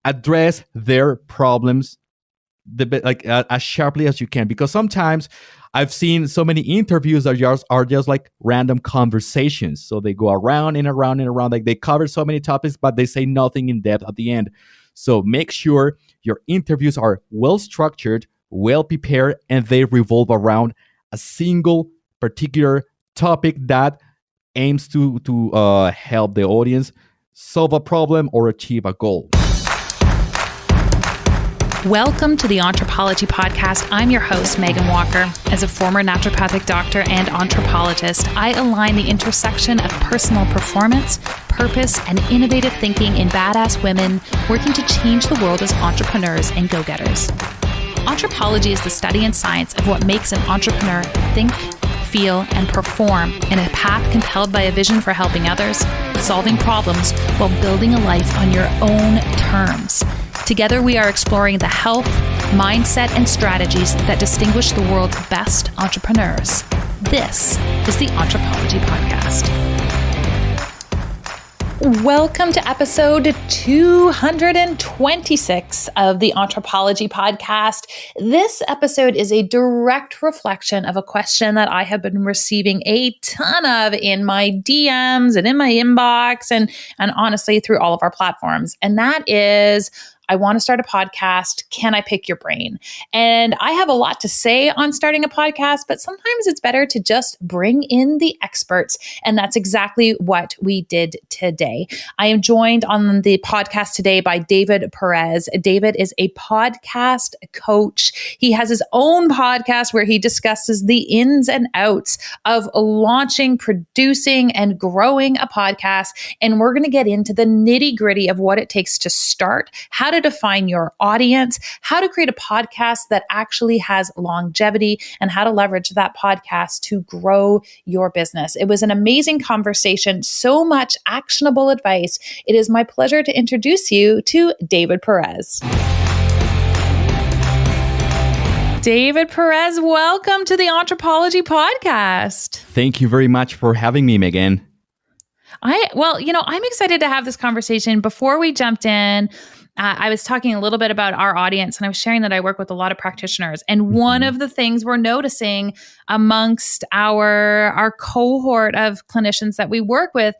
address their problems as sharply as you can, because sometimes I've seen so many interviews that are just like random conversations. So they go around and around and around, like they cover so many topics, but they say nothing in depth at the end. So make sure your interviews are well structured, well prepared, and they revolve around a single particular topic that aims to help the audience solve a problem or achieve a goal. Welcome to the Anthropology Podcast. I'm your host, Megan Walker. As a former naturopathic doctor and anthropologist, I align the intersection of personal performance, purpose, and innovative thinking in badass women working to change the world as entrepreneurs and go-getters. Anthropology is the study and science of what makes an entrepreneur think, feel, and perform in a path compelled by a vision for helping others, solving problems, while building a life on your own terms. Together, we are exploring the health, mindset, and strategies that distinguish the world's best entrepreneurs. This is the Anthropology Podcast. Welcome to episode 226 of the Anthropology Podcast. This episode is a direct reflection of a question that I have been receiving a ton of in my DMs and in my inbox and honestly through all of our platforms. And that is, I want to start a podcast. Can I pick your brain? And I have a lot to say on starting a podcast, but sometimes it's better to just bring in the experts. And that's exactly what we did today. I am joined on the podcast today by David Pérez. David is a podcast coach. He has his own podcast where he discusses the ins and outs of launching, producing, and growing a podcast. And we're going to get into the nitty-gritty of what it takes to start, how to define your audience, how to create a podcast that actually has longevity, and how to leverage that podcast to grow your business. It was an amazing conversation, so much actionable advice. It is my pleasure to introduce you to David Pérez. David Pérez, welcome to the Anthropology Podcast. Thank you very much for having me, Megan. I'm excited to have this conversation. Before we jumped in, I was talking a little bit about our audience, and I was sharing that I work with a lot of practitioners. And one of the things we're noticing amongst our cohort of clinicians that we work with,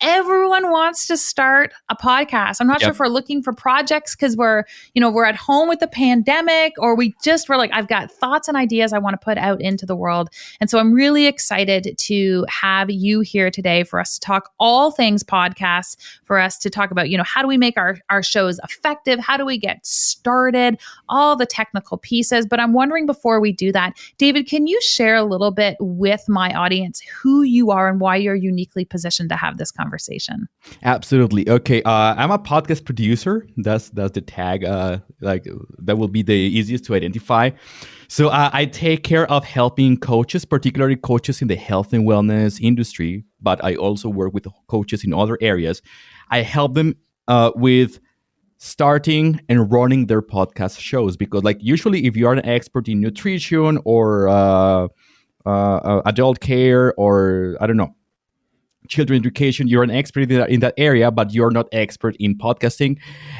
everyone wants to start a podcast. I'm not sure if we're looking for projects because we're at home with the pandemic, or we're like, I've got thoughts and ideas I want to put out into the world. And so I'm really excited to have you here today for us to talk all things podcasts, for us to talk about, how do we make our shows effective? How do we get started? All the technical pieces. But I'm wondering, before we do that, David, can you share a little bit with my audience who you are and why you're uniquely positioned to have this conversation? Absolutely. Okay. I'm a podcast producer. That's the tag. That will be the easiest to identify. So I take care of helping coaches, particularly coaches in the health and wellness industry, but I also work with coaches in other areas. I help them with starting and running their podcast shows, because usually if you are an expert in nutrition or adult care, or I don't know, children education, you're an expert in that area, but you're not expert in podcasting.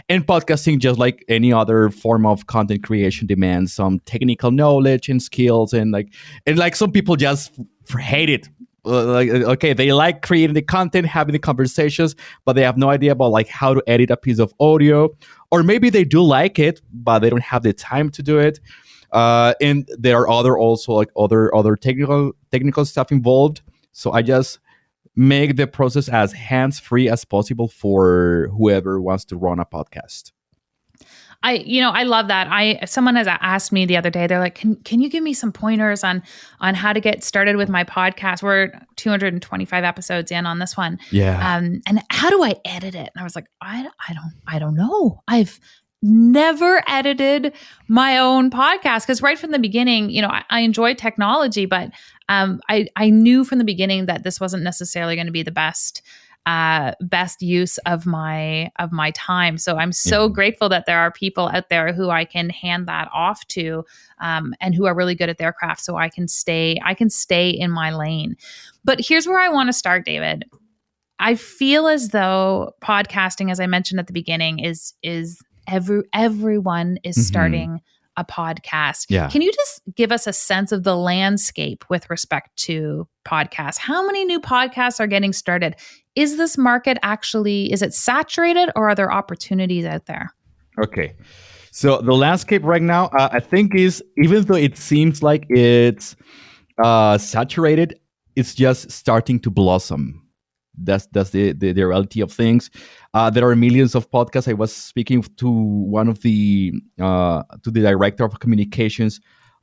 And podcasting, just like any other form of content creation, demands some technical knowledge and skills. And some people just hate it. They like creating the content, having the conversations, but they have no idea about how to edit a piece of audio. Or maybe they do like it, but they don't have the time to do it. And there are other technical stuff involved. So I just make the process as hands-free as possible for whoever wants to run a podcast. I love that. Someone has asked me the other day, they're like, can you give me some pointers on how to get started with my podcast? We're 225 episodes in on this one. Yeah. And how do I edit it? And I was like, I don't know. I've never edited my own podcast, because right from the beginning, I enjoy technology, but I knew from the beginning that this wasn't necessarily going to be the best use of my time. So I'm so grateful that there are people out there who I can hand that off to, and who are really good at their craft, so I can stay in my lane. But here's where I want to start, David. I feel as though podcasting, as I mentioned at the beginning, is everyone is starting a podcast. Yeah. Can you just give us a sense of the landscape with respect to podcasts? How many new podcasts are getting started? Is this market is it saturated, or are there opportunities out there? Okay. So the landscape right now, I think is, even though it seems like it's saturated, it's just starting to blossom. That's the reality of things. There are millions of podcasts. I was speaking to one of the to the director of communications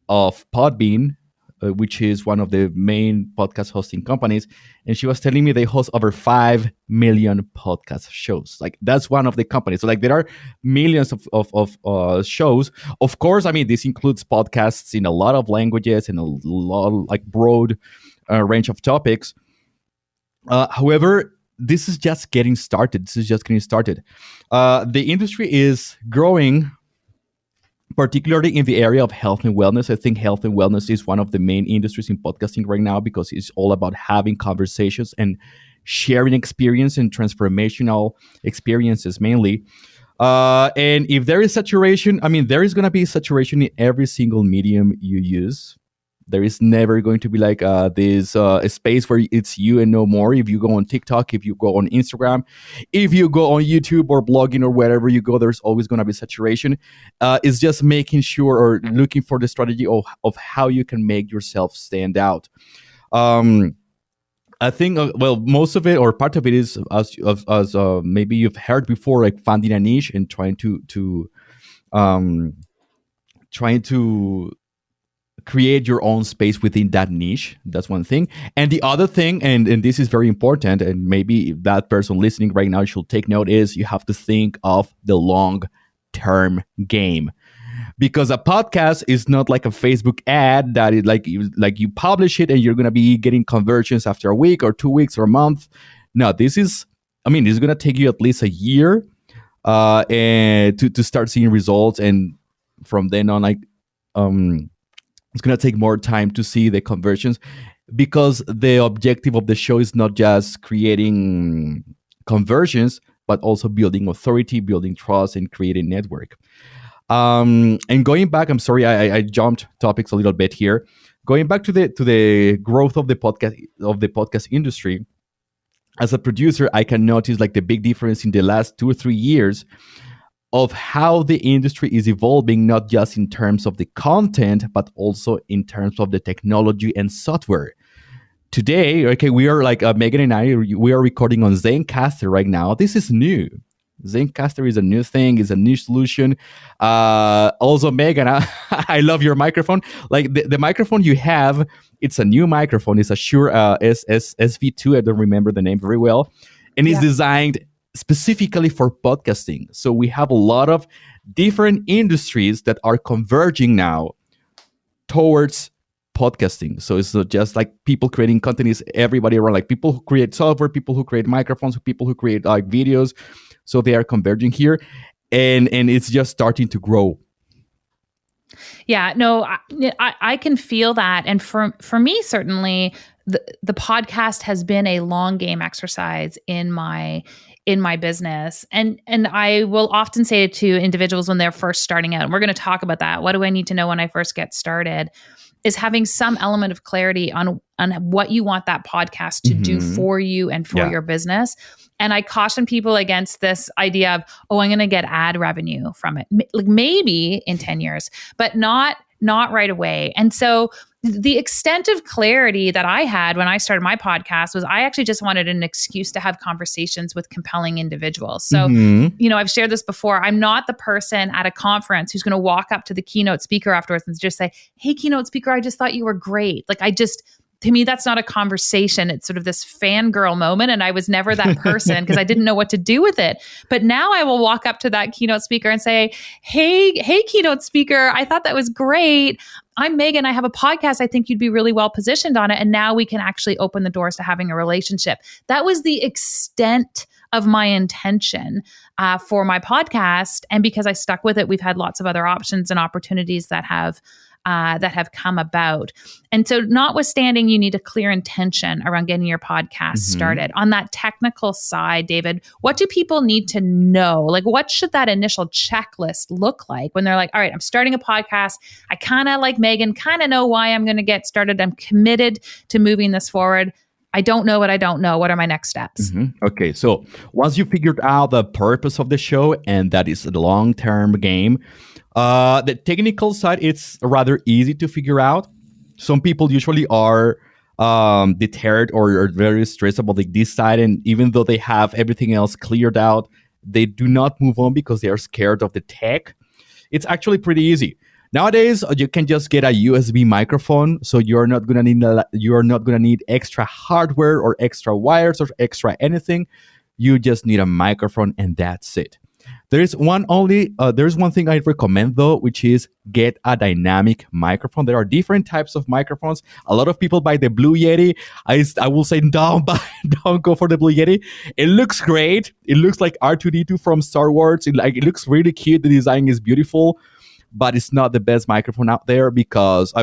of Podbean, which is one of the main podcast hosting companies, and she was telling me they host over 5 million podcast shows. Like, that's one of the companies. So like, there are millions of shows. Of course, I mean, this includes podcasts in a lot of languages and a lot, like, broad range of topics. However, this is just getting started. The industry is growing, particularly in the area of health and wellness. I think health and wellness is one of the main industries in podcasting right now, because it's all about having conversations and sharing experience and transformational experiences mainly. And if there is saturation, I mean, there is going to be saturation in every single medium you use. There is never going to be like this a space where it's you and no more. If you go on TikTok, if you go on Instagram, if you go on YouTube or blogging or wherever you go, there's always going to be saturation. It's just making sure, or looking for the strategy of how you can make yourself stand out. I think, most of it, or part of it, is as maybe you've heard before, like finding a niche and trying to create your own space within that niche. That's one thing. And the other thing, and this is very important, and maybe that person listening right now should take note, is you have to think of the long-term game. Because a podcast is not like a Facebook ad that is like you publish it and you're going to be getting conversions after a week or 2 weeks or a month. No, this is going to take you at least a year and to start seeing results. And from then on, it's going to take more time to see the conversions, because the objective of the show is not just creating conversions, but also building authority, building trust, and creating network. And going back, I'm sorry, I jumped topics a little bit here. Going back to the growth of the podcast industry, as a producer, I can notice like the big difference in the last 2 or 3 years of how the industry is evolving, not just in terms of the content, but also in terms of the technology and software. Today, okay, we are like Megan and I, we are recording on Zencastr right now. This is new. Zencastr is a new thing, is a new solution. Also, Megan, I love your microphone. Like the microphone you have, it's a new microphone. It's a Shure SV2. I don't remember the name very well. And it's designed specifically for podcasting. So we have a lot of different industries that are converging now towards podcasting. So it's not just like people creating content, it's everybody around, like people who create software, people who create microphones, people who create like videos. So they are converging here, and it's just starting to grow. Yeah, no, I can feel that. And for me, certainly, the podcast has been a long game exercise in my business. And I will often say to individuals when they're first starting out, and we're going to talk about that, what do I need to know when I first get started, is having some element of clarity on what you want that podcast to do for you and for your business. And I caution people against this idea of, I'm going to get ad revenue from it. Like maybe in 10 years, but not right away. And so the extent of clarity that I had when I started my podcast was I actually just wanted an excuse to have conversations with compelling individuals. So, I've shared this before. I'm not the person at a conference who's going to walk up to the keynote speaker afterwards and just say, "Hey, keynote speaker, I just thought you were great." To me, that's not a conversation. It's sort of this fangirl moment. And I was never that person because I didn't know what to do with it. But now I will walk up to that keynote speaker and say, hey, keynote speaker, I thought that was great. I'm Megan. I have a podcast. I think you'd be really well positioned on it. And now we can actually open the doors to having a relationship. That was the extent of my intention for my podcast. And because I stuck with it, we've had lots of other options and opportunities that have that have come about. And so notwithstanding, you need a clear intention around getting your podcast started. On that technical side, David, what do people need to know? Like, what should that initial checklist look like when they're like, all right, I'm starting a podcast. I kind of, like Megan, kind of know why I'm going to get started. I'm committed to moving this forward. I don't know what I don't know. What are my next steps? Okay, so once you figured out the purpose of the show, and that is the long-term game, the technical side, it's rather easy to figure out. Some people usually are deterred or are very stressed about this side, and even though they have everything else cleared out, they do not move on because they are scared of the tech. It's actually pretty easy. Nowadays, you can just get a USB microphone, so you're not gonna need extra hardware or extra wires or extra anything. You just need a microphone, and that's it. There's one thing I recommend though, which is get a dynamic microphone. There are different types of microphones. A lot of people buy the Blue Yeti. I will say don't go for the Blue Yeti. It looks great. It looks like R2-D2 from Star Wars. It looks really cute. The design is beautiful, but it's not the best microphone out there because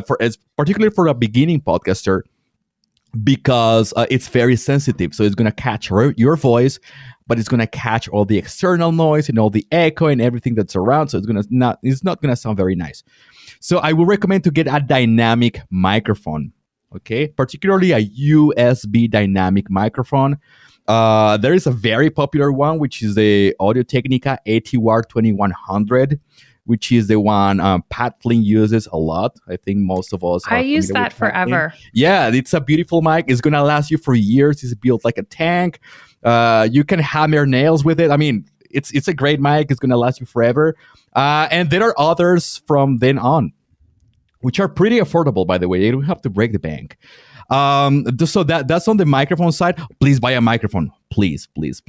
particularly for a beginning podcaster, because it's very sensitive. So it's going to catch your voice, but it's going to catch all the external noise and all the echo and everything that's around. So it's not going to sound very nice. So I would recommend to get a dynamic microphone, okay? Particularly a USB dynamic microphone. There is a very popular one, which is the Audio-Technica ATWAR 2100, which is the one Pat Flynn uses a lot. I think most of us I use that forever. Yeah, it's a beautiful mic. It's going to last you for years. It's built like a tank. You can hammer nails with it. I mean, it's a great mic. It's going to last you forever. And there are others from then on, which are pretty affordable, by the way. You don't have to break the bank. So that's on the microphone side. Please buy a microphone. Please. Please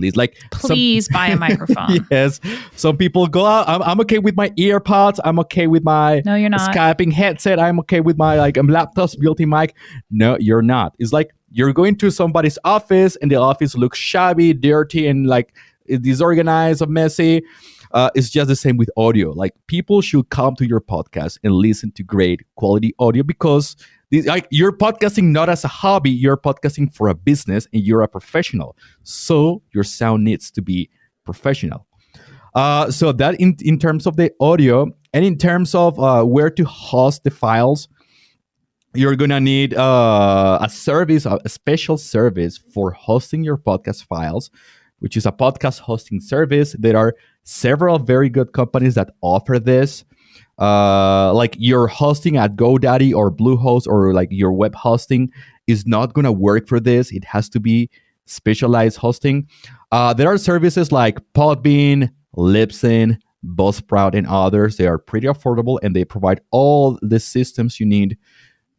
buy a microphone. Yes. Some people go out. I'm okay with my earpods. I'm okay with my No, you're not. Skyping headset. I'm okay with my laptop's built-in mic. No, you're not. It's like you're going to somebody's office and the office looks shabby, dirty, and disorganized or messy. It's just the same with audio. Like, people should come to your podcast and listen to great quality audio because you're podcasting not as a hobby, you're podcasting for a business and you're a professional. So your sound needs to be professional. So that in terms of the audio, and in terms of where to host the files, you're going to need a special service for hosting your podcast files, which is a podcast hosting service. There are several very good companies that offer this. Like your hosting at GoDaddy or Bluehost or like your web hosting is not going to work for this. It has to be specialized hosting. There are services like Podbean, Libsyn, Buzzsprout, and others. They are pretty affordable and they provide all the systems you need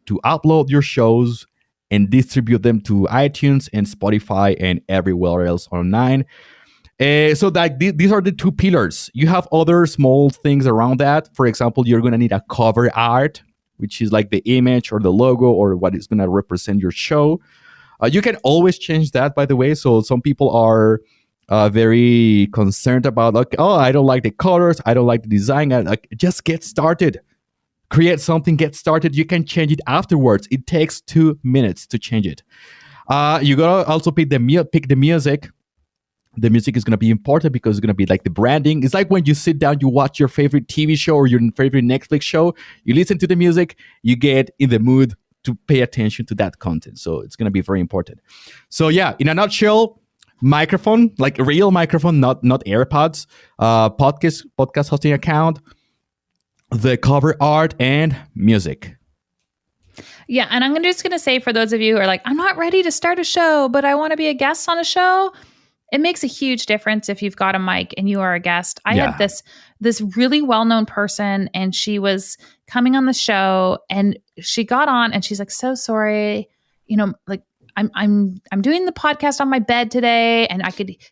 to upload your shows and distribute them to iTunes and Spotify and everywhere else online. So these are the two pillars. You have other small things around that. For example, you're going to need a cover art, which is like the image or the logo or what is going to represent your show. You can always change that, by the way. So some people are very concerned about, I don't like the colors. I don't like the design. Just get started. Create something, get started. You can change it afterwards. It takes 2 minutes to change it. You got to also pick the music. The music is going to be important because it's going to be like the branding. It's like when you sit down, you watch your favorite TV show or your favorite Netflix show, you listen to the music, you get in the mood to pay attention to that content. So it's going to be very important. So yeah, in a nutshell, microphone, like a real microphone, not AirPods, podcast hosting account, the cover art, and music. Yeah, and I'm just going to say for those of you who are like, I'm not ready to start a show, but I want to be a guest on a show. It makes a huge difference if you've got a mic and you are a guest. I had this really well-known person, and she was coming on the show, and she got on, and she's like, "So sorry, I'm doing the podcast on my bed today," and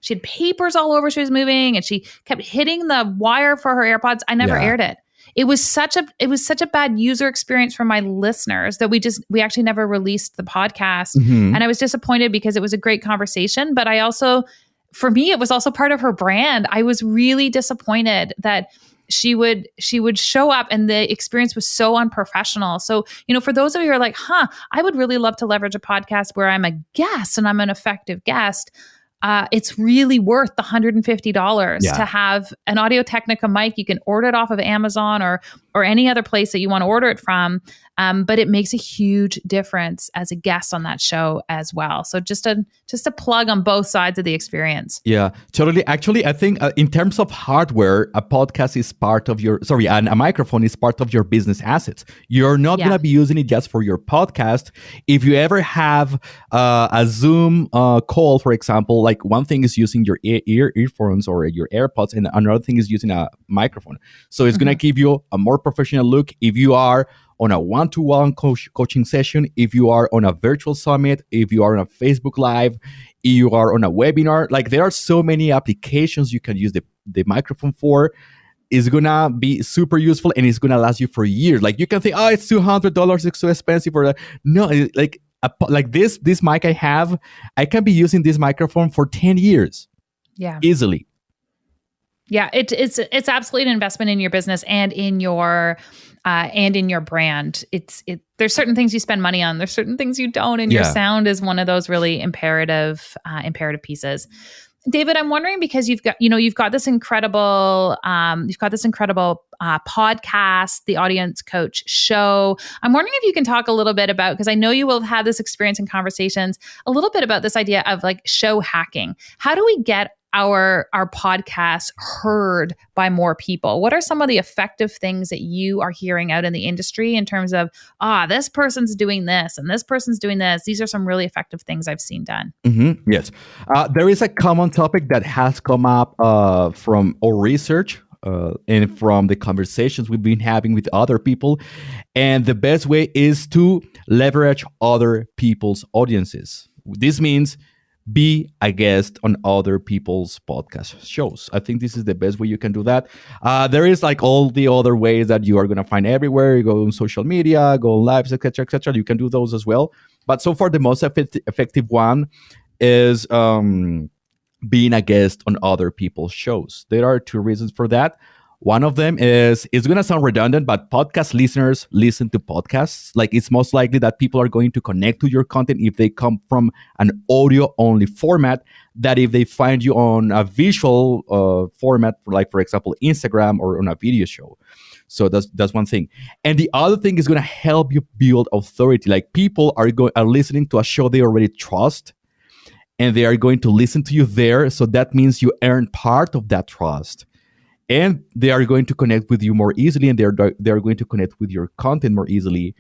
she had papers all over. She was moving, and she kept hitting the wire for her AirPods. I never aired it. It was such a bad user experience for my listeners that we actually never released the podcast, and I was disappointed because it was a great conversation, but I also. For me, it was also part of her brand. I was really disappointed that she would show up and the experience was so unprofessional. So, for those of you who are like, I would really love to leverage a podcast where I'm a guest and I'm an effective guest. It's really worth the $150 to have an Audio-Technica mic. You can order it off of Amazon or any other place that you want to order it from. But it makes a huge difference as a guest on that show as well. So just a plug on both sides of the experience. Yeah, totally. Actually, I think in terms of hardware, a podcast is part of and a microphone is part of your business assets. You're not going to be using it just for your podcast. If you ever have a Zoom call, for example, like one thing is using your earphones or your AirPods, and another thing is using a microphone. So it's going to give you a more professional look. If you are on a one-to-one coaching session, if you are on a virtual summit, if you are on a Facebook Live, if you are on a webinar, like there are so many applications you can use the microphone for. It's gonna be super useful and it's gonna last you for years. Like you can think, it's $200, it's so expensive. No, like this mic I have, I can be using this microphone for 10 years. Yeah, easily. Yeah, it's absolutely an investment in your business and in your brand. There's certain things you spend money on. There's certain things you don't, and your sound is one of those really imperative pieces. David, I'm wondering, because you've got this incredible podcast, the Audience Coach Show. I'm wondering if you can talk a little bit about, because I know you will have had this experience in conversations, a little bit about this idea of like show hacking. How do we get our podcast heard by more people? What are some of the effective things that you are hearing out in the industry in terms of, this person's doing this and this person's doing this? These are some really effective things I've seen done. Mm-hmm. Yes. There is a common topic that has come up from our research and from the conversations we've been having with other people. And the best way is to leverage other people's audiences. This means be a guest on other people's podcast shows. I think this is the best way you can do that. There is like all the other ways that you are going to find everywhere. You go on social media, go on lives, etc., etc. You can do those as well. But so far, the most effective one is being a guest on other people's shows. There are two reasons for that. One of them is, it's going to sound redundant, but podcast listeners listen to podcasts. Like it's most likely that people are going to connect to your content if they come from an audio-only format, that if they find you on a visual format, like for example, Instagram or on a video show. So that's one thing. And the other thing is going to help you build authority. Like people are listening to a show they already trust, and they are going to listen to you there. So that means you earn part of that trust. And they are going to connect with you more easily, and they're going to connect with your content more easily.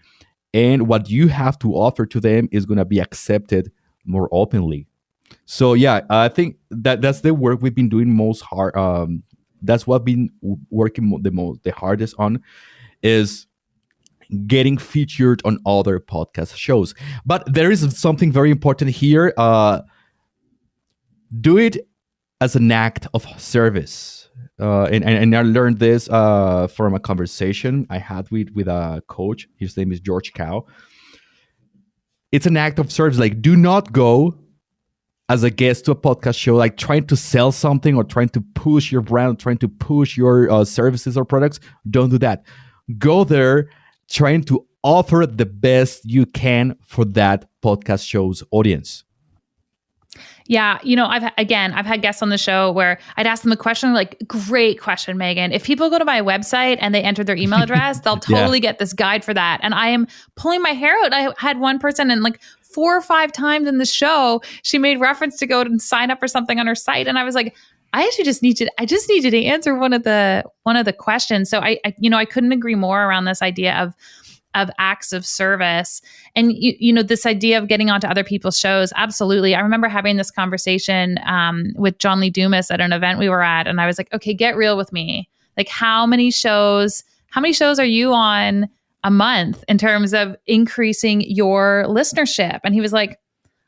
And what you have to offer to them is going to be accepted more openly. So yeah, I think that's the work we've been doing most hard. That's what I've been working the hardest on, is getting featured on other podcast shows. But there is something very important here. Do it as an act of service. And I learned this from a conversation I had with a coach. His name is George Cow. It's an act of service. Like, do not go as a guest to a podcast show, like trying to sell something or trying to push your brand, trying to push your services or products. Don't do that. Go there trying to offer the best you can for that podcast show's audience. Yeah, I've had guests on the show where I'd ask them a question, like, great question, Megan. If people go to my website and they enter their email address, they'll totally get this guide for that. And I am pulling my hair out. I had one person, and like 4 or 5 times in the show, she made reference to go and sign up for something on her site. And I was like, I just need you to answer one of the questions. So I couldn't agree more around this idea of acts of service. And this idea of getting onto other people's shows. Absolutely. I remember having this conversation with John Lee Dumas at an event we were at. And I was like, okay, get real with me. Like, how many shows are you on a month in terms of increasing your listenership? And he was like,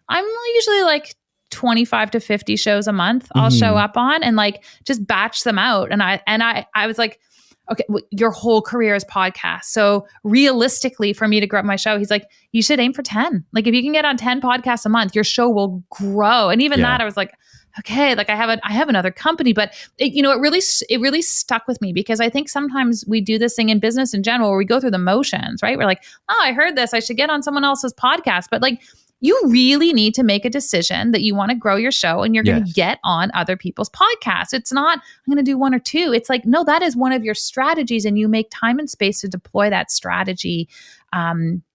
I'm usually like 25 to 50 shows a month I'll show up on, and like just batch them out. And I was like, okay, your whole career is podcast. So realistically, for me to grow up my show, he's like, you should aim for 10. Like if you can get on 10 podcasts a month, your show will grow. And even that, I was like, okay, like I have another company, but it really stuck with me because I think sometimes we do this thing in business in general where we go through the motions, right? We're like, oh, I heard this, I should get on someone else's podcast. But like, you really need to make a decision that you want to grow your show and you're going to Yes. get on other people's podcasts. It's not, I'm going to do one or two. It's like, no, that is one of your strategies and you make time and space to deploy that strategy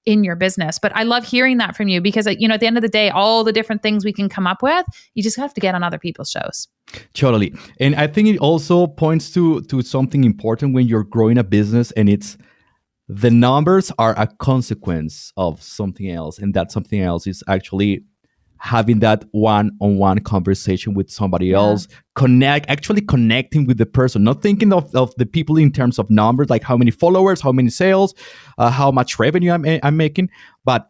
in your business. But I love hearing that from you because, at the end of the day, all the different things we can come up with, you just have to get on other people's shows. Totally. And I think it also points to something important when you're growing a business, and it's the numbers are a consequence of something else. And that something else is actually having that one-on-one conversation with somebody else, actually connecting with the person, not thinking of the people in terms of numbers, like how many followers, how many sales, how much revenue I'm making, but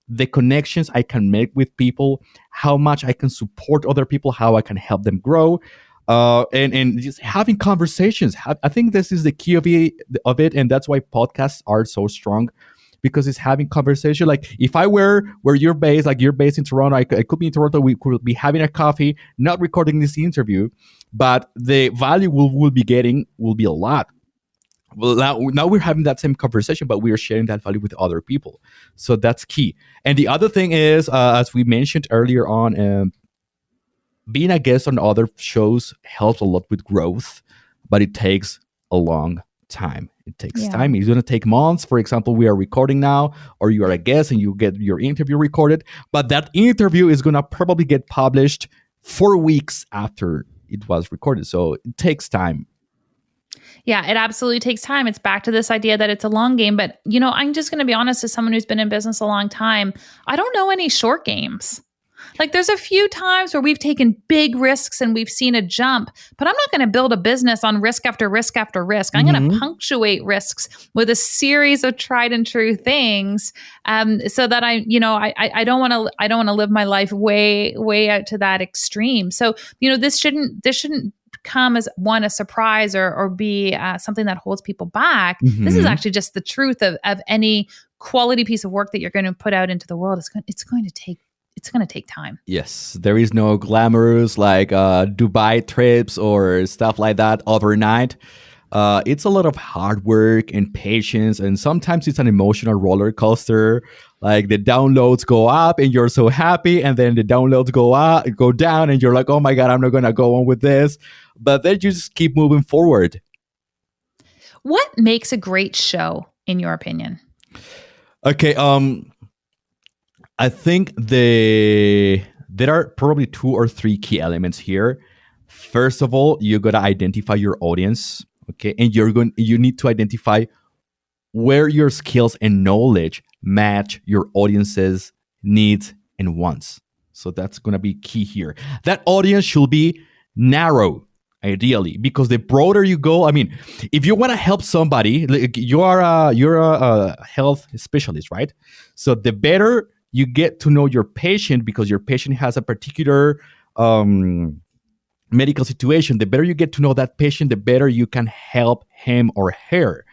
the connections I can make with people, how much I can support other people, how I can help them grow, and just having conversations. I think this is the key of it, and that's why podcasts are so strong, because it's having conversation. Like if I were where you're based, like you're based in Toronto, I could be in Toronto, we could be having a coffee, not recording this interview, but the value we'll be getting will be a lot. Well, now we're having that same conversation, but we are sharing that value with other people. So that's key. And the other thing is, as we mentioned earlier on, being a guest on other shows helps a lot with growth, but it takes a long time. It takes time. It's going to take months. For example, we are recording now, or you are a guest and you get your interview recorded, but that interview is going to probably get published 4 weeks after it was recorded. So it takes time. Yeah, it absolutely takes time. It's back to this idea that it's a long game. But, I'm just going to be honest, as someone who's been in business a long time, I don't know any short games. Like there's a few times where we've taken big risks and we've seen a jump, but I'm not going to build a business on risk after risk after risk. I'm going to punctuate risks with a series of tried and true things, so that I don't want to live my life way out to that extreme. So this shouldn't come as a surprise or be something that holds people back. This is actually just the truth of any quality piece of work that you're going to put out into the world. It's going to take time. Yes, there is no glamorous like Dubai trips or stuff like that overnight. It's a lot of hard work and patience, and sometimes it's an emotional roller coaster. Like the downloads go up and you're so happy, and then the downloads go down and you're like, oh my God, I'm not going to go on with this. But then you just keep moving forward. What makes a great show, in your opinion? Okay, I think there are probably 2 or 3 key elements here. First of all, you got to identify your audience, okay? And you need to identify where your skills and knowledge match your audience's needs and wants. So that's going to be key here. That audience should be narrow, ideally, because the broader you go, if you want to help somebody, like you're a health specialist, right? So the better you get to know your patient, because your patient has a particular medical situation, the better you get to know that patient, the better you can help him or her.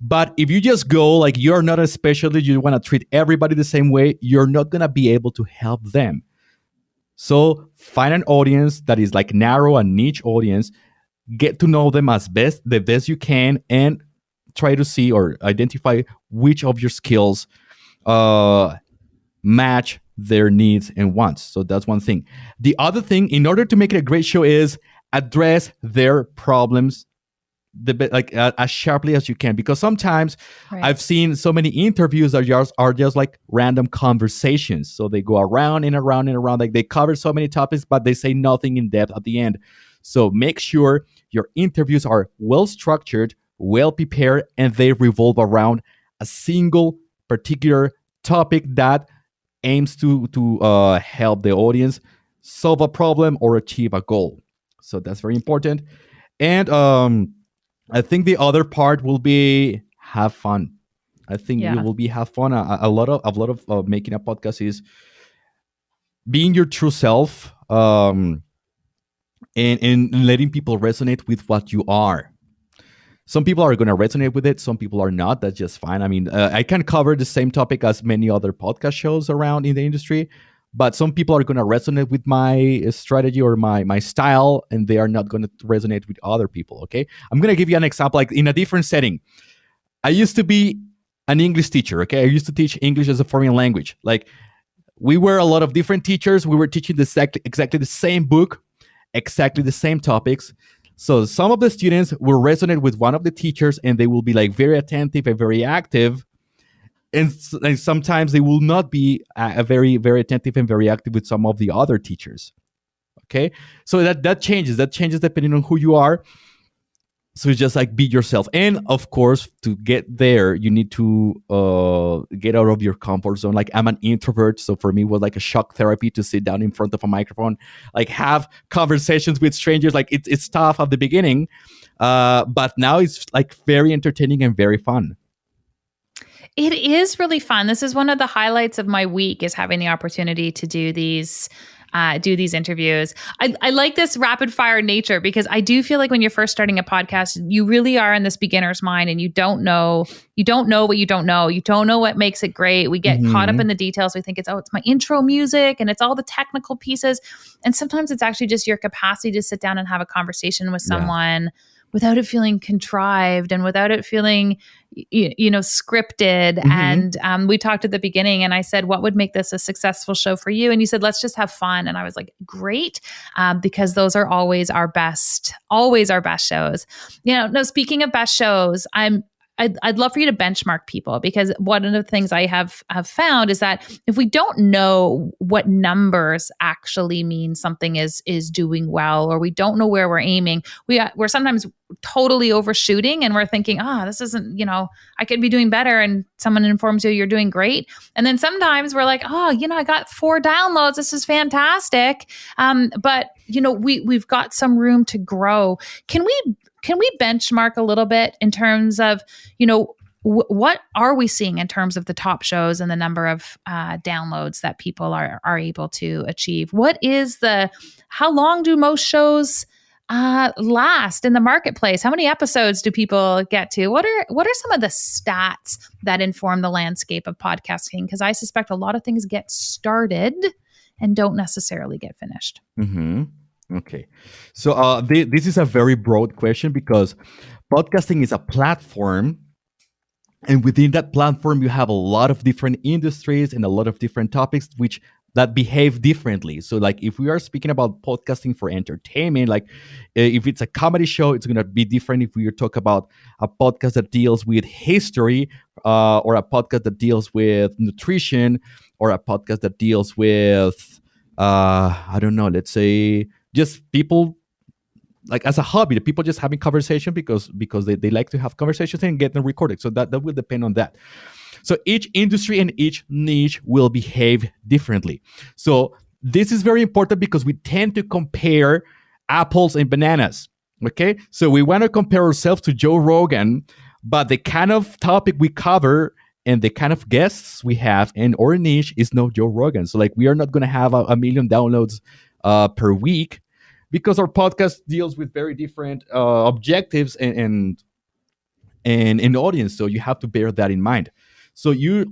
But if you just go like you're not a specialist, you want to treat everybody the same way, you're not going to be able to help them. So find an audience that is like narrow, a niche audience, get to know them the best you can, and try to see or identify which of your skills match their needs and wants. So that's one thing. The other thing, in order to make it a great show, is address their problems as sharply as you can, because sometimes I've seen so many interviews that are just like random conversations. So they go around and around and around, like they cover so many topics, but they say nothing in depth at the end. So make sure your interviews are well structured, well prepared, and they revolve around a single particular topic that aims to help the audience solve a problem or achieve a goal. So that's very important. And I think the other part will be have fun. I think you will be have fun. A lot of making a podcast is being your true self, and letting people resonate with what you are. Some people are going to resonate with it. Some people are not. That's just fine. I can cover the same topic as many other podcast shows around in the industry, but some people are going to resonate with my strategy or my style, and they are not going to resonate with other people. Okay, I'm going to give you an example, like in a different setting. I used to be an English teacher. Okay, I used to teach English as a foreign language. Like, we were a lot of different teachers. We were teaching exactly the same book, exactly the same topics. So some of the students will resonate with one of the teachers, and they will be like very attentive and very active. And sometimes they will not be a very, very attentive and very active with some of the other teachers. Okay, so that changes. That changes depending on who you are. So it's just like be yourself. And of course, to get there, you need to get out of your comfort zone. Like, I'm an introvert, so for me it was like a shock therapy to sit down in front of a microphone, like have conversations with strangers. Like, it's tough at the beginning, but now it's like very entertaining and very fun. It is really fun. This is one of the highlights of my week, is having the opportunity to do these interviews. I like this rapid fire nature, because I do feel like when you're first starting a podcast, you really are in this beginner's mind, and you don't know what you don't know. You don't know what makes it great. We get caught up in the details. We think it's my intro music, and it's all the technical pieces. And sometimes it's actually just your capacity to sit down and have a conversation with someone without it feeling contrived and without it feeling, scripted. And we talked at the beginning, and I said, what would make this a successful show for you? And you said, let's just have fun. And I was like, great, because those are always our best shows. No, speaking of best shows, I'd love for you to benchmark people, because one of the things I have found is that if we don't know what numbers actually mean something is doing well, or we don't know where we're aiming, we're sometimes totally overshooting, and we're thinking, this isn't, I could be doing better, and someone informs you you're doing great. And then sometimes we're like, I got 4 downloads. This is fantastic. But we've got some room to grow. Can we benchmark a little bit in terms of, what are we seeing in terms of the top shows and the number of downloads that people are able to achieve? How long do most shows last in the marketplace? How many episodes do people get to? What are some of the stats that inform the landscape of podcasting? Because I suspect a lot of things get started and don't necessarily get finished. Mm-hmm. Okay. So this is a very broad question, because podcasting is a platform, and within that platform you have a lot of different industries and a lot of different topics that behave differently. So like, if we are speaking about podcasting for entertainment, like if it's a comedy show, it's going to be different if we talk about a podcast that deals with history, or a podcast that deals with nutrition, or a podcast that deals with I don't know, let's say just people, like as a hobby, the people just having conversation because they like to have conversations and get them recorded. So that will depend on that. So each industry and each niche will behave differently. So this is very important, because we tend to compare apples and bananas. Okay, so we want to compare ourselves to Joe Rogan, but the kind of topic we cover and the kind of guests we have in our niche is no Joe Rogan. So like, we are not going to have a million downloads per week, because our podcast deals with very different objectives and audience. So you have to bear that in mind. So if you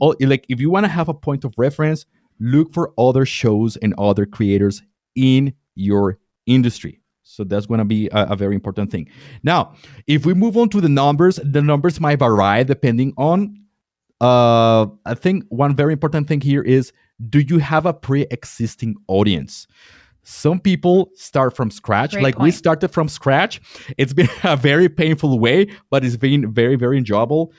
want to have a point of reference, look for other shows and other creators in your industry. So that's going to be a very important thing. Now, if we move on to the numbers might vary depending on, I think one very important thing here is, do you have a pre-existing audience? Some people start from scratch. Great like point. We started from scratch. It's been a very painful way, but it's been very, very enjoyable.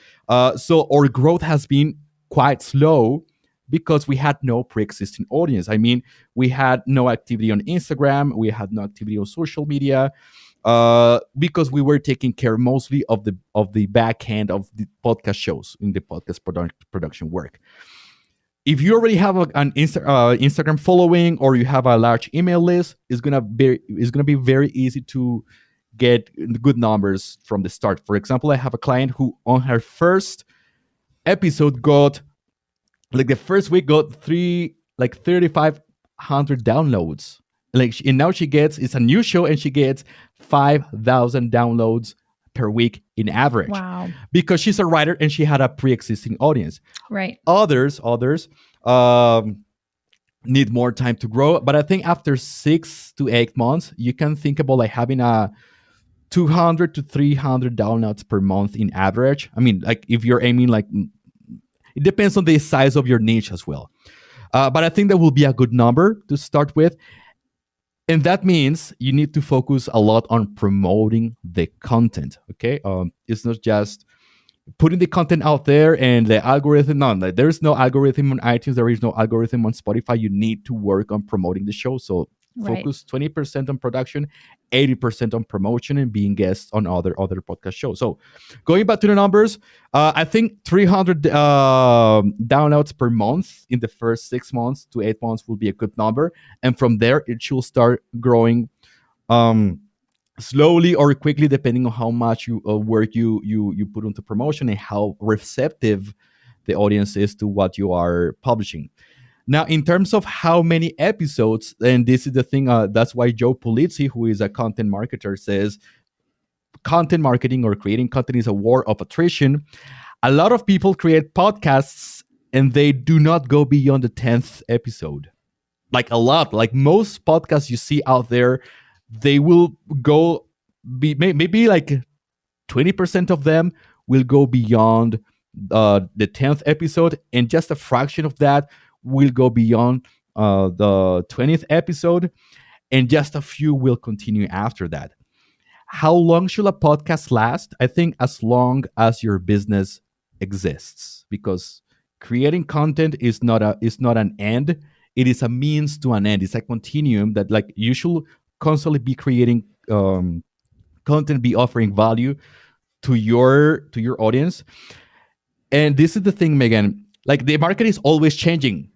So our growth has been quite slow because we had no pre-existing audience. I mean, we had no activity on Instagram. We had no activity on social media, because we were taking care mostly of the back end of the podcast shows in the podcast production work. If you already have an Instagram following, or you have a large email list, it's gonna be very easy to get good numbers from the start. For example, I have a client who on her first episode got, like the first week, got 3,500 downloads. And now it's a new show, and she gets 5,000 downloads per week in average. Wow. Because she's a writer and she had a pre-existing audience. Right. Others, need more time to grow. But I think after 6 to 8 months, you can think about like having a 200 to 300 downloads per month in average. I mean, like if you're aiming like, it depends on the size of your niche as well. But I think that will be a good number to start with. And that means you need to focus a lot on promoting the content. Okay. It's not just putting the content out there and the algorithm. No, like, there's no algorithm on iTunes. There is no algorithm on Spotify. You need to work on promoting the show. So Right. focus 20% on production, 80% on promotion, and being guests on other podcast shows. So going back to the numbers, I think 300 downloads per month in the first 6 months to 8 months will be a good number. And from there, it should start growing slowly or quickly, depending on how much work you put into promotion and how receptive the audience is to what you are publishing. Now, in terms of how many episodes, and this is the thing, that's why Joe Pulizzi, who is a content marketer, says content marketing or creating content is a war of attrition. A lot of people create podcasts and they do not go beyond the 10th episode. Like a lot, like most podcasts you see out there, they will go maybe like 20% of them will go beyond the 10th episode, and just a fraction of that will go beyond the 20th episode, and just a few will continue after that. How long should a podcast last? I think as long as your business exists, because creating content is not an end. It is a means to an end. It's a continuum that like you should constantly be creating content, be offering value to your audience. And this is the thing, Megan. Like the market is always changing.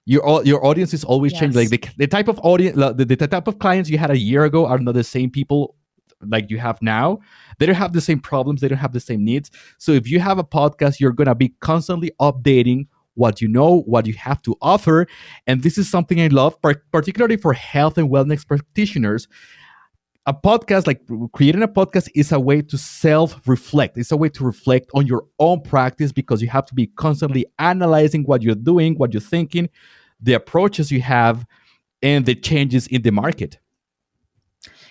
Your audience is always changing. Yes. Like the type of audience, the type of clients you had a year ago are not the same people like you have now. They don't have the same problems. They don't have the same needs. So if you have a podcast, you're gonna be constantly updating what you know, what you have to offer. And this is something I love, particularly for health and wellness practitioners. A podcast, like creating a podcast, is a way to self-reflect. It's a way to reflect on your own practice, because you have to be constantly analyzing what you're doing, what you're thinking, the approaches you have, and the changes in the market.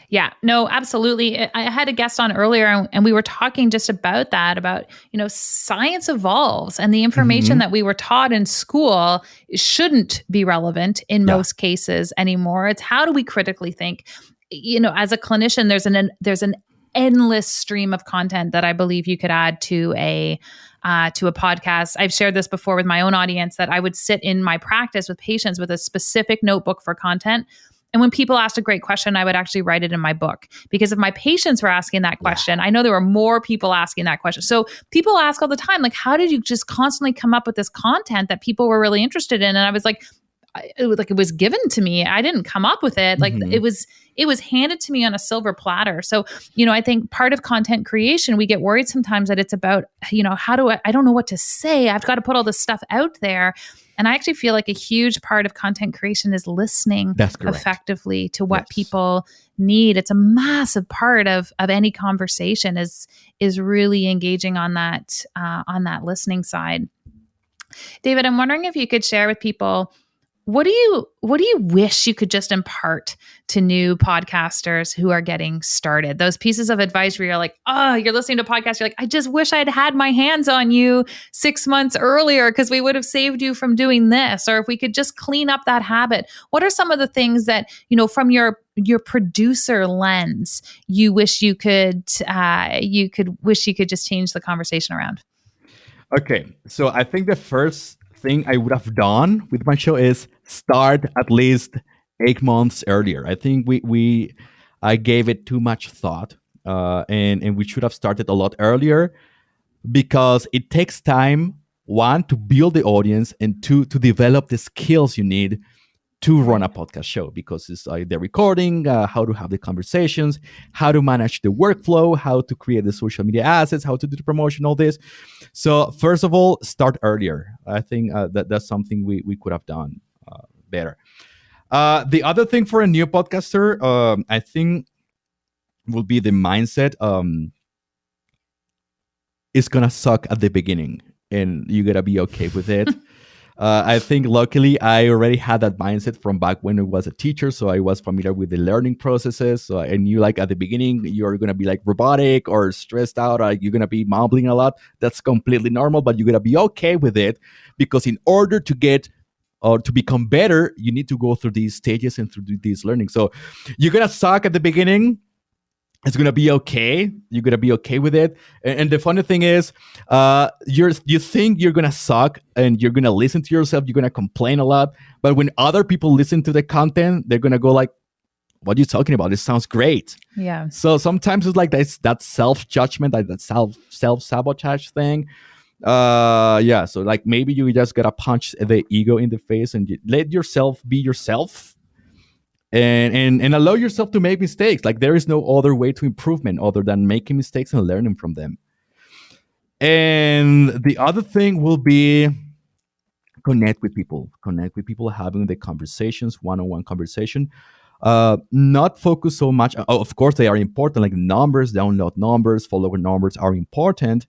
Yeah, no, absolutely. I had a guest on earlier and we were talking just about that, about, science evolves and the information that we were taught in school shouldn't be relevant in most cases anymore. It's how do we critically think? As a clinician, there's an endless stream of content that I believe you could add to a podcast. I've shared this before with my own audience, that I would sit in my practice with patients with a specific notebook for content. And when people asked a great question, I would actually write it in my book, because if my patients were asking that question, I know there were more people asking that question. So people ask all the time, like, how did you just constantly come up with this content that people were really interested in? And I was like, it was given to me. I didn't come up with it. Like it was handed to me on a silver platter. So, I think part of content creation, we get worried sometimes that it's about, how do I don't know what to say. I've got to put all this stuff out there. And I actually feel like a huge part of content creation is listening effectively to what people need. It's a massive part of any conversation is really engaging on that listening side. David, I'm wondering if you could share with people, what do you wish you could just impart to new podcasters who are getting started? Those pieces of advice where you're like, oh, you're listening to a podcast, you're like, I just wish I'd had my hands on you 6 months earlier, because we would have saved you from doing this. Or if we could just clean up that habit. What are some of the things that, from your producer lens, you wish you could just change the conversation around? Okay, so I think the first thing I would have done with my show is start at least 8 months earlier. I think I gave it too much thought, and we should have started a lot earlier, because it takes time, one, to build the audience, and two, to develop the skills you need to run a podcast show, because it's the recording, how to have the conversations, how to manage the workflow, how to create the social media assets, how to do the promotion, all this. So first of all, start earlier. I think that's something we could have done better. The other thing for a new podcaster, I think, will be the mindset. It's gonna suck at the beginning, and you gotta be okay with it. I think luckily I already had that mindset from back when I was a teacher, so I was familiar with the learning processes. So I knew like at the beginning you're gonna be like robotic or stressed out, or you're gonna be mumbling a lot. That's completely normal, but you're gonna be okay with it because in order to get or to become better, you need to go through these stages and through these learning. So you're gonna suck at the beginning. It's gonna be okay. You're gonna be okay with it. And the funny thing is, you think you're gonna suck and you're gonna listen to yourself. You're gonna complain a lot. But when other people listen to the content, they're gonna go like, "What are you talking about? This sounds great." Yeah. So sometimes it's like that self judgment, like that self sabotage thing. Yeah. So like maybe you just gotta punch the ego in the face and let yourself be yourself and allow yourself to make mistakes. Like there is no other way to improvement other than making mistakes and learning from them. And the other thing will be connect with people, having the conversations, one-on-one conversation. Not focus so much. Oh, of course they are important, like numbers, download numbers, follower numbers are important,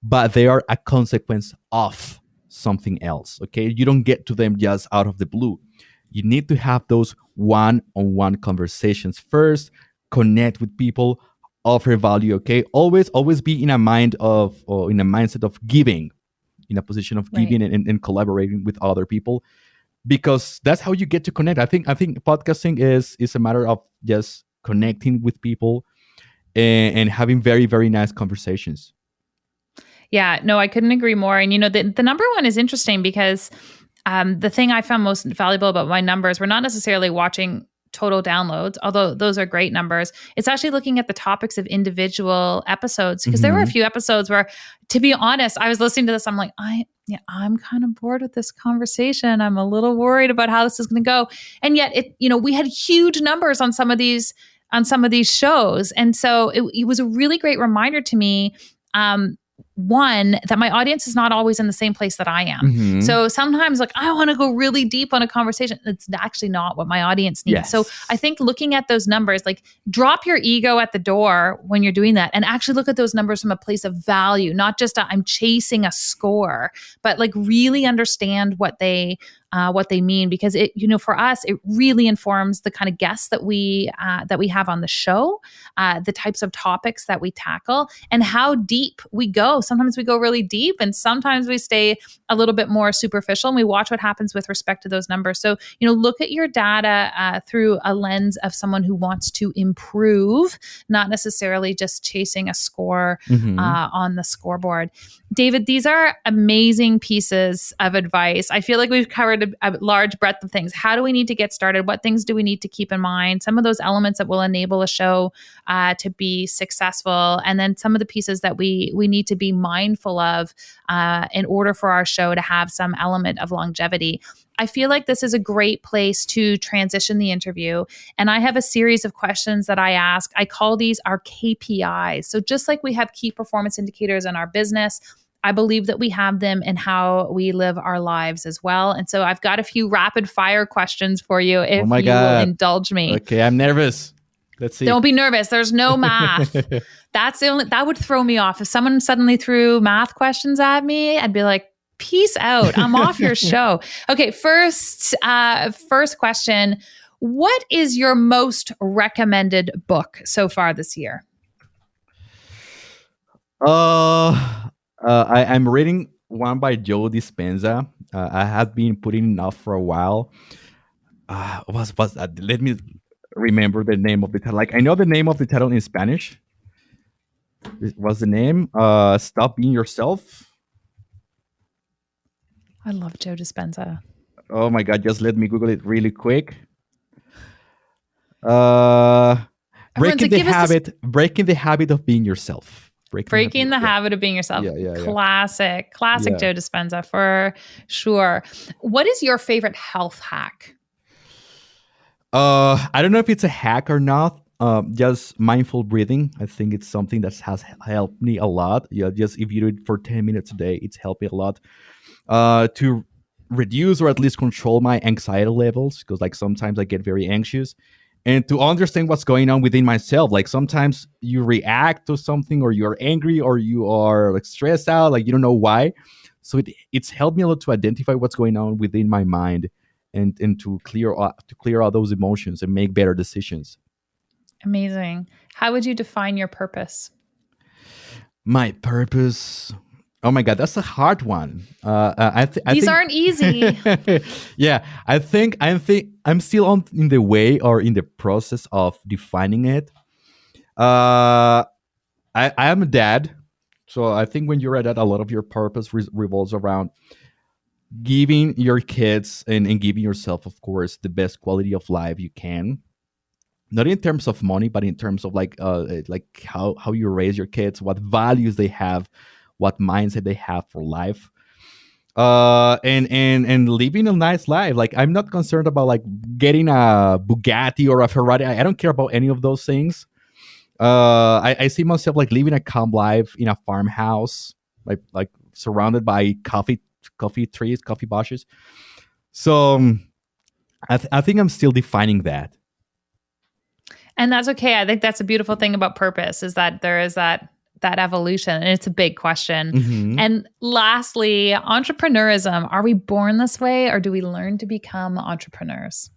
but they are a consequence of something else. Okay, you don't get to them just out of the blue. You need to have those one-on-one conversations first, connect with people, offer value. Okay, always be in a mind of or in a mindset of giving, in a position of giving and collaborating with other people, because that's how you get to connect. I think podcasting is a matter of just connecting with people and having very, very nice conversations. Yeah, no, I couldn't agree more. And the number one is interesting because the thing I found most valuable about my numbers were not necessarily watching total downloads, although those are great numbers. It's actually looking at the topics of individual episodes, because there were a few episodes where, to be honest, I was listening to this. I'm like, I'm kind of bored with this conversation. I'm a little worried about how this is going to go. And yet we had huge numbers on some of these shows. And so it was a really great reminder to me, one, that my audience is not always in the same place that I am. So sometimes like I want to go really deep on a conversation. It's actually not what my audience needs. Yes. So I think looking at those numbers, like drop your ego at the door when you're doing that and actually look at those numbers from a place of value, not just I'm chasing a score, but like really understand what they mean, because it, for us, it really informs the kind of guests that we have on the show, the types of topics that we tackle, and how deep we go. Sometimes we go really deep, and sometimes we stay a little bit more superficial, and we watch what happens with respect to those numbers. So, look at your data through a lens of someone who wants to improve, not necessarily just chasing a score on the scoreboard. David, these are amazing pieces of advice. I feel like we've covered a large breadth of things. How do we need to get started? What things do we need to keep in mind? Some of those elements that will enable a show to be successful, and then some of the pieces that we need to be mindful of in order for our show to have some element of longevity. I feel like this is a great place to transition the interview. And I have a series of questions that I ask. I call these our KPIs. So just like we have key performance indicators in our business, I believe that we have them in how we live our lives as well. And so I've got a few rapid fire questions for you if you will indulge me. Okay, I'm nervous. Let's see. Don't be nervous. There's no math. That would throw me off. If someone suddenly threw math questions at me, I'd be like, peace out. I'm off your show. Okay, first question. What is your most recommended book so far this year? I'm reading one by Joe Dispenza. I have been putting it off for a while. Let me remember the name of the title. Like I know the name of the title in Spanish. What's the name? Stop Being Yourself. I love Joe Dispenza. Oh my God! Just let me Google it really quick. Breaking the habit of being yourself. Breaking the habit of being yourself. Yeah. Classic Joe Dispenza for sure. What is your favorite health hack? I don't know if it's a hack or not. Just mindful breathing. I think it's something that has helped me a lot. Yeah, just if you do it for 10 minutes a day, it's helped me a lot. To reduce or at least control my anxiety levels, because like sometimes I get very anxious, and to understand what's going on within myself. Like sometimes you react to something, or you're angry, or you are like stressed out, like you don't know why. So it's helped me a lot to identify what's going on within my mind, and to clear out those emotions and make better decisions. Amazing. How would you define your purpose? My purpose. Oh my God, that's a hard one. These aren't easy. Yeah, I think I'm still in the way or in the process of defining it. I am a dad, so I think when you're a dad, a lot of your purpose revolves around giving your kids and giving yourself, of course, the best quality of life you can. Not in terms of money, but in terms of like how you raise your kids, what values they have, what mindset they have for life, and living a nice life. Like, I'm not concerned about like getting a Bugatti or a Ferrari. I don't care about any of those things. I see myself like living a calm life in a farmhouse, like surrounded by coffee trees, coffee bushes. So I think I'm still defining that. And that's okay. I think that's a beautiful thing about purpose, is that there is that evolution, and it's a big question. Mm-hmm. And lastly, entrepreneurism. Are we born this way, or do we learn to become entrepreneurs?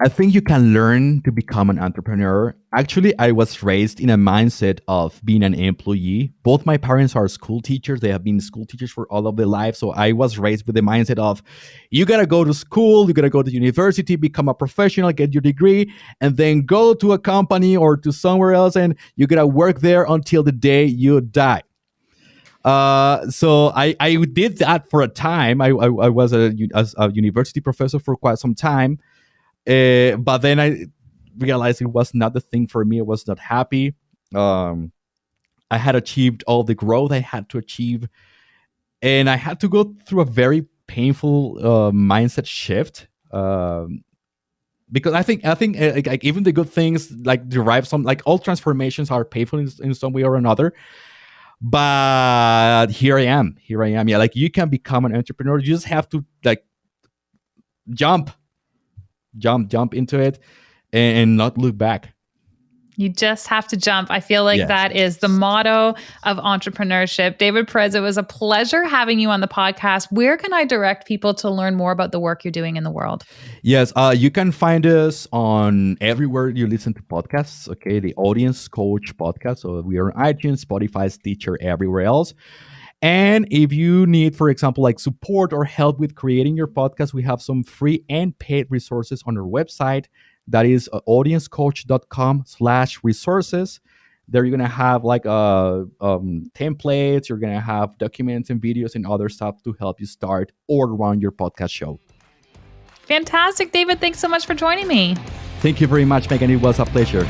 I think you can learn to become an entrepreneur. Actually, I was raised in a mindset of being an employee. Both my parents are school teachers. They have been school teachers for all of their life. So I was raised with the mindset of, you got to go to school, you got to go to university, become a professional, get your degree, and then go to a company or to somewhere else, and you got to work there until the day you die. So I did that for a time. I was a university professor for quite some time. But then I realized it was not the thing for me. I was not happy. I had achieved all the growth I had to achieve, and I had to go through a very painful mindset shift. Because I think like even the good things like derive some, like all transformations are painful in some way or another. But here I am. Yeah, like you can become an entrepreneur. You just have to like jump into it and not look back. You just have to jump. I feel like that is the motto of entrepreneurship. David Pérez, it was a pleasure having you on the podcast. Where can I direct people to learn more about the work you're doing in the world? Yes, you can find us on everywhere you listen to podcasts. Okay, the Audience Coach podcast. So we are on iTunes, Spotify, Stitcher, everywhere else. And if you need, for example, like support or help with creating your podcast, we have some free and paid resources on our website. That is audiencecoach.com/resources. There you're going to have like templates. You're going to have documents and videos and other stuff to help you start or run your podcast show. Fantastic, David. Thanks so much for joining me. Thank you very much, Megan. It was a pleasure.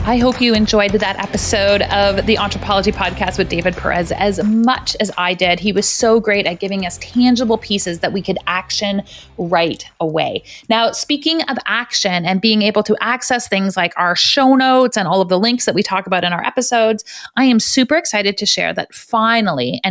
I hope you enjoyed that episode of the Anthropology Podcast with David Pérez as much as I did. He was so great at giving us tangible pieces that we could action right away. Now, speaking of action and being able to access things like our show notes and all of the links that we talk about in our episodes, I am super excited to share that finally, I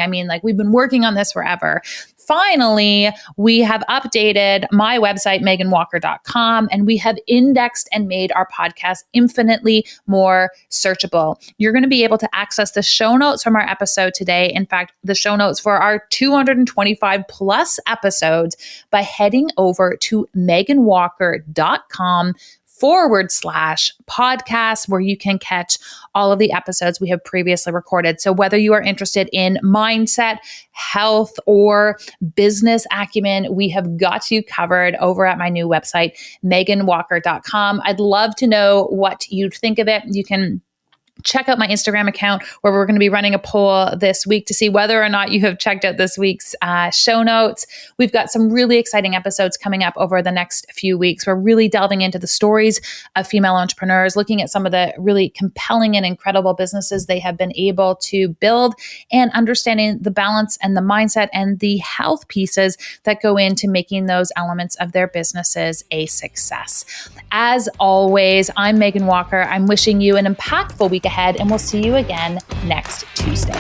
mean, like we've been working on this forever. Finally, we have updated my website, meganwalker.com, and we have indexed and made our podcast infinitely more searchable. You're going to be able to access the show notes from our episode today. In fact, the show notes for our 225 plus episodes by heading over to meganwalker.com/podcast, where you can catch all of the episodes we have previously recorded. So whether you are interested in mindset, health, or business acumen, we have got you covered over at my new website, meganwalker.com. I'd love to know what you think of it. You can check out my Instagram account, where we're going to be running a poll this week to see whether or not you have checked out this week's show notes. We've got some really exciting episodes coming up over the next few weeks. We're really delving into the stories of female entrepreneurs, looking at some of the really compelling and incredible businesses they have been able to build, and understanding the balance and the mindset and the health pieces that go into making those elements of their businesses a success. As always, I'm Megan Walker. I'm wishing you an impactful week ahead, and we'll see you again next Tuesday.